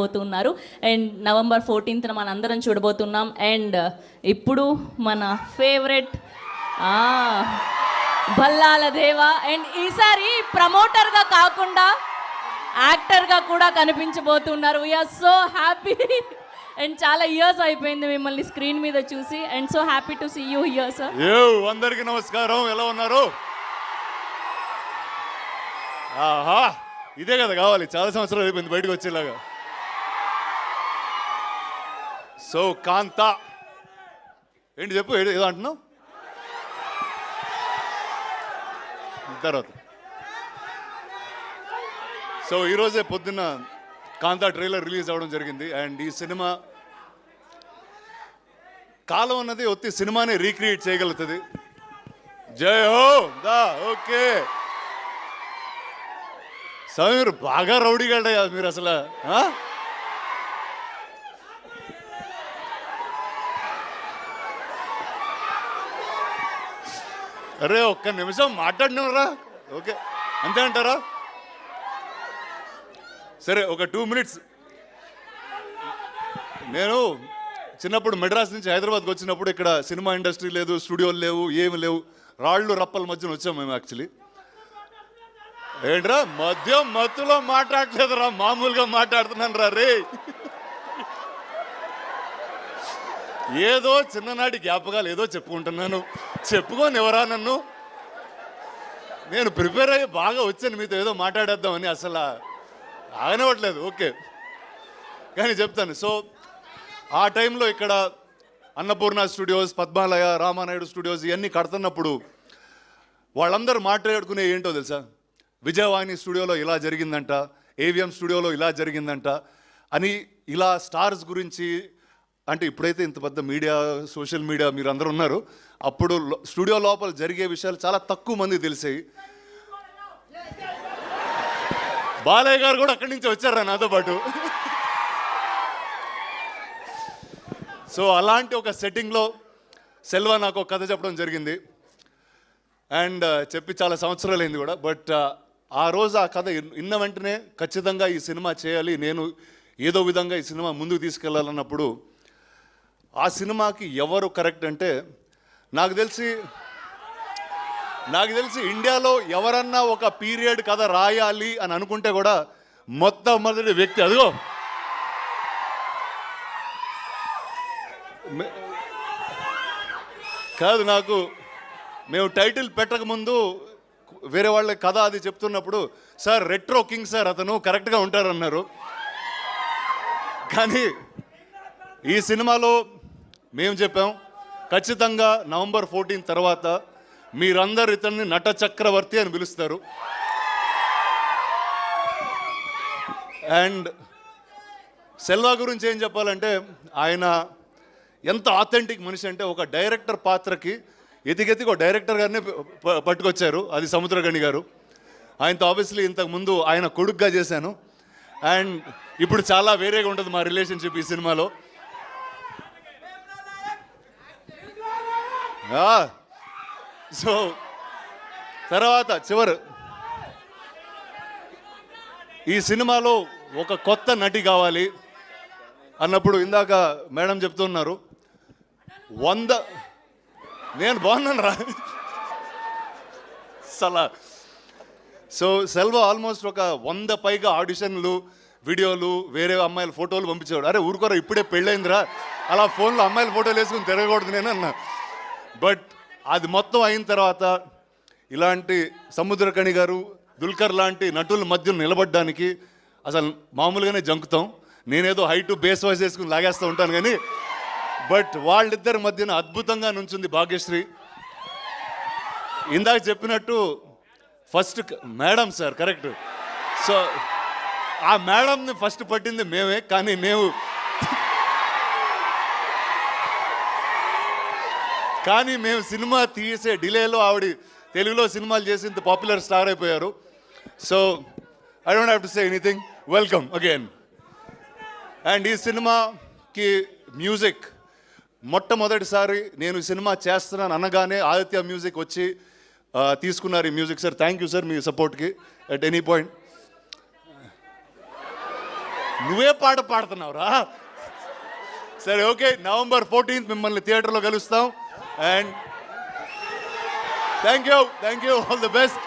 పోతున్నారు. And November 14th మనందరం చూడబోతున్నాం. అండ్ ఇప్పుడు మన ఫేవరెట్ భల్లాల దేవా అండ్ ఈసారి ప్రమోటర్గా కాకుండా యాక్టర్గా కూడా కనిపించబోతున్నారు. వీఆర్ సో హ్యాపీ అండ్ చాలా ఇయర్స్ అయిపోయింది మిమ్మల్ని స్క్రీన్ మీద చూసి. And so happy to see you here sir. అందరికీ నమస్కారం, ఎలా ఉన్నారు? ఆహా, ఇదే కదా కావాలి, చాలా సంవత్సరాలు అయిపోయింది బయటకు వచ్చేలాగా. సో కాంతా ఏంటి చెప్పు, ఏదో అంటున్నావు తర్వాత. సో ఈరోజే పొద్దున్న కాంతా ట్రైలర్ రిలీజ్ అవ్వడం జరిగింది. అండ్ ఈ సినిమా కాలం అన్నది ఒత్తి సినిమాని రీక్రియేట్ చేయగలుగుతుంది. జై హో దా. ఓకే స్వామి, మీరు బాగా రౌడీగాడయ్యా మీరు అసలు. అరే ఒక్క నిమిషం మాట్లాడినారా? ఓకే అంతే అంటారా? సరే ఒక 2 minutes. నేను చిన్నప్పుడు మెడ్రాస్ నుంచి హైదరాబాద్కి వచ్చినప్పుడు ఇక్కడ సినిమా ఇండస్ట్రీ లేదు, స్టూడియోలు లేవు, ఏమి లేవు. రాళ్ళు రప్పల మధ్యన వచ్చాం మేము. యాక్చువల్లీ ఏంట్రా మత్తులో మాట్లాడలేదురా, మామూలుగా మాట్లాడుతున్నాను రా రే. ఏదో చిన్ననాటి జ్ఞాపకాలు ఏదో చెప్పుకుంటున్నాను. చెప్పుకోని ఎవరా నన్ను? నేను ప్రిపేర్ అయ్యి బాగా వచ్చాను మీతో ఏదో మాట్లాడేద్దామని, అసలు ఆగనివ్వట్లేదు. ఓకే కానీ చెప్తాను. సో ఆ టైంలో ఇక్కడ అన్నపూర్ణ స్టూడియోస్, పద్మాలయ, రామానాయుడు స్టూడియోస్ ఇవన్నీ కడుతున్నప్పుడు వాళ్ళందరూ మాట్లాడుకునే ఏంటో తెలుసా? విజయవాణి స్టూడియోలో ఇలా జరిగిందంట, ఏవిఎం స్టూడియోలో ఇలా జరిగిందంట అని, ఇలా స్టార్స్ గురించి. అంటే ఇప్పుడైతే ఇంత పెద్ద మీడియా, సోషల్ మీడియా మీరు అందరూ ఉన్నారు. అప్పుడు స్టూడియో లోపల జరిగే విషయాలు చాలా తక్కువ మంది తెలిసాయి. బాలయ్య గారు కూడా అక్కడి నుంచి వచ్చారా నాతో పాటు. సో అలాంటి ఒక సెట్టింగ్లో సెల్వా నాకు ఒక కథ చెప్పడం జరిగింది. అండ్ చెప్పి చాలా సంవత్సరాలు అయింది కూడా. బట్ ఆ రోజు ఆ కథ విన్న వెంటనే ఖచ్చితంగా ఈ సినిమా చేయాలి, నేను ఏదో విధంగా ఈ సినిమా ముందుకు తీసుకెళ్ళాలన్నప్పుడు ఆ సినిమాకి ఎవరు కరెక్ట్ అంటే, నాకు తెలిసి ఇండియాలో ఎవరన్నా ఒక పీరియడ్ కథ రాయాలి అని అనుకుంటే కూడా మొట్టమొదటి వ్యక్తి అదిగో కాదు. నాకు మేము టైటిల్ పెట్టకముందు వేరే వాళ్ళ కథ అది చెప్తున్నప్పుడు, సార్ రెట్రో కింగ్ సార్ అతను కరెక్ట్గా ఉంటారన్నారు. కానీ ఈ సినిమాలో మేము చెప్పాం ఖచ్చితంగా నవంబర్ 14 తర్వాత మీరందరూ ఇతన్ని నట చక్రవర్తి అని పిలుస్తారు. అండ్ సెల్వా గురించి ఏం చెప్పాలంటే, ఆయన ఎంత ఆథెంటిక్ మనిషి అంటే, ఒక డైరెక్టర్ పాత్రకి ఎతికెతికి ఒక డైరెక్టర్ గారిని పట్టుకొచ్చారు. అది సముద్రగణి గారు. ఆయనతో ఆబ్వియస్లీ ఇంతకుముందు ఆయన కొడుకుగా చేశాను. అండ్ ఇప్పుడు చాలా వేరేగా ఉంటుంది మా రిలేషన్షిప్ ఈ సినిమాలో. సో తర్వాత ఈ సినిమాలో ఒక కొత్త నటి కావాలి అన్నప్పుడు ఇందాక మేడం చెప్తున్నారు 100. నేను బాగున్నాను రా సలా. సో సెల్వా ఆల్మోస్ట్ ఒక 100 పైగా ఆడిషన్లు, వీడియోలు, వేరే అమ్మాయిల ఫోటోలు పంపించేవాడు. అరే ఊరుకోరా, ఇప్పుడే పెళ్ళైందిరా, అలా ఫోన్లో అమ్మాయిల ఫోటోలు వేసుకుని తిరగకూడదు నేను అన్నా. బట్ అది మొత్తం అయిన తర్వాత ఇలాంటి సముద్రకణి గారు, దుల్కర్ లాంటి నటుల మధ్య నిలబడడానికి అసలు మామూలుగానే జంకుతాం. నేనేదో హైట్ బేస్ వాయిస్ వేసుకుని లాగేస్తూ ఉంటాను కానీ, బట్ వాళ్ళిద్దరి మధ్యన అద్భుతంగా నుంచుంది భాగ్యశ్రీ. ఇందాక చెప్పినట్టు first madam sir correct. So ఆ మేడంని ఫస్ట్ పట్టింది మేమే. కానీ మేము సినిమా తీసే డిలేలో ఆవిడ తెలుగులో సినిమాలు చేసి ఇంత పాపులర్ స్టార్ అయిపోయారు. So I don't have to say anything. Welcome again. And ఈ సినిమాకి మ్యూజిక్ మొట్టమొదటిసారి నేను సినిమా చేస్తున్నాను అనగానే ఆదిత్య మ్యూజిక్ వచ్చి తీసుకున్నారు ఈ music. Sir thank you sir మీ సపోర్ట్కి. అట్ ఎనీ పాయింట్ నువ్వే పాట పాడుతున్నావురా. సరే ఓకే, November 14th మిమ్మల్ని థియేటర్లో కలుస్తాం. And thank you, all the best.